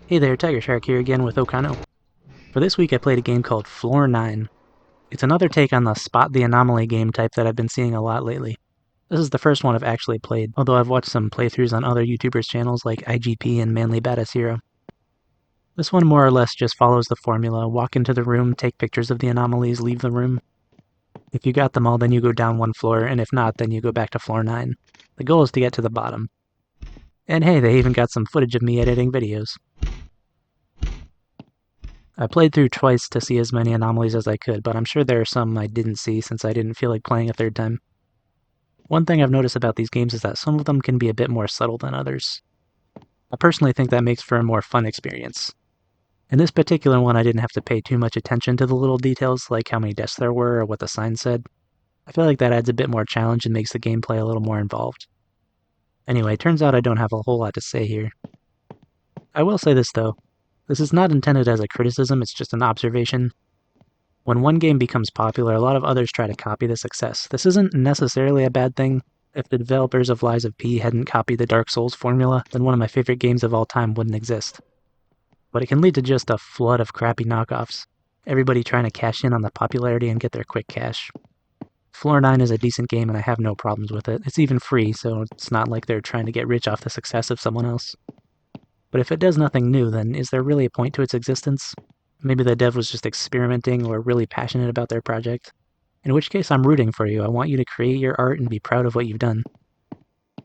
Hey there, Tiger Shark here again with Okano. For this week I played a game called Floor 9. It's another take on the Spot the Anomaly game type that I've been seeing a lot lately. This is the first one I've actually played, although I've watched some playthroughs on other YouTubers' channels like IGP and Manly Badass Hero. This one more or less just follows the formula: walk into the room, take pictures of the anomalies, leave the room. If you got them all, then you go down one floor, and if not, then you go back to Floor 9. The goal is to get to the bottom. And hey, they even got some footage of me editing videos. I played through twice to see as many anomalies as I could, but I'm sure there are some I didn't see since I didn't feel like playing a third time. One thing I've noticed about these games is that some of them can be a bit more subtle than others. I personally think that makes for a more fun experience. In this particular one, I didn't have to pay too much attention to the little details, like how many deaths there were or what the sign said. I feel like that adds a bit more challenge and makes the gameplay a little more involved. Anyway, turns out I don't have a whole lot to say here. I will say this though. This is not intended as a criticism, it's just an observation. When one game becomes popular, a lot of others try to copy the success. This isn't necessarily a bad thing. If the developers of Lies of P hadn't copied the Dark Souls formula, then one of my favorite games of all time wouldn't exist. But it can lead to just a flood of crappy knockoffs. Everybody trying to cash in on the popularity and get their quick cash. Floor 9 is a decent game and I have no problems with it. It's even free, so it's not like they're trying to get rich off the success of someone else. But if it does nothing new, then is there really a point to its existence? Maybe the dev was just experimenting or really passionate about their project. In which case, I'm rooting for you. I want you to create your art and be proud of what you've done.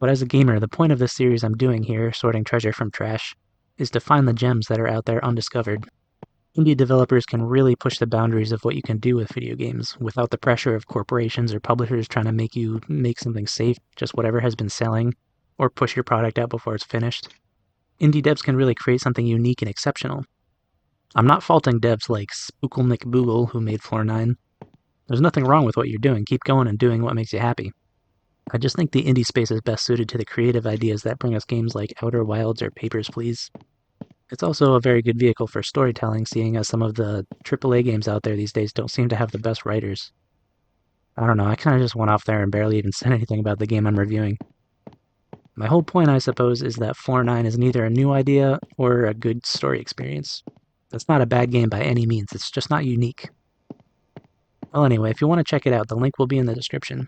But as a gamer, the point of this series I'm doing here, sorting treasure from trash, is to find the gems that are out there undiscovered. Indie developers can really push the boundaries of what you can do with video games without the pressure of corporations or publishers trying to make you make something safe, just whatever has been selling, or push your product out before it's finished. Indie devs can really create something unique and exceptional. I'm not faulting devs like Spookle McBoogle who made Floor 9. There's nothing wrong with what you're doing. Keep going and doing what makes you happy. I just think the indie space is best suited to the creative ideas that bring us games like Outer Wilds or Papers, Please. It's also a very good vehicle for storytelling, seeing as some of the AAA games out there these days don't seem to have the best writers. I don't know, I kind of just went off there and barely even said anything about the game I'm reviewing. My whole point, I suppose, is that Floor 9 is neither a new idea or a good story experience. It's not a bad game by any means, it's just not unique. Well anyway, if you want to check it out, the link will be in the description.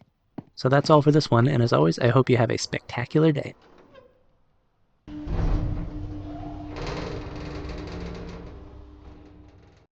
So that's all for this one, and as always, I hope you have a spectacular day.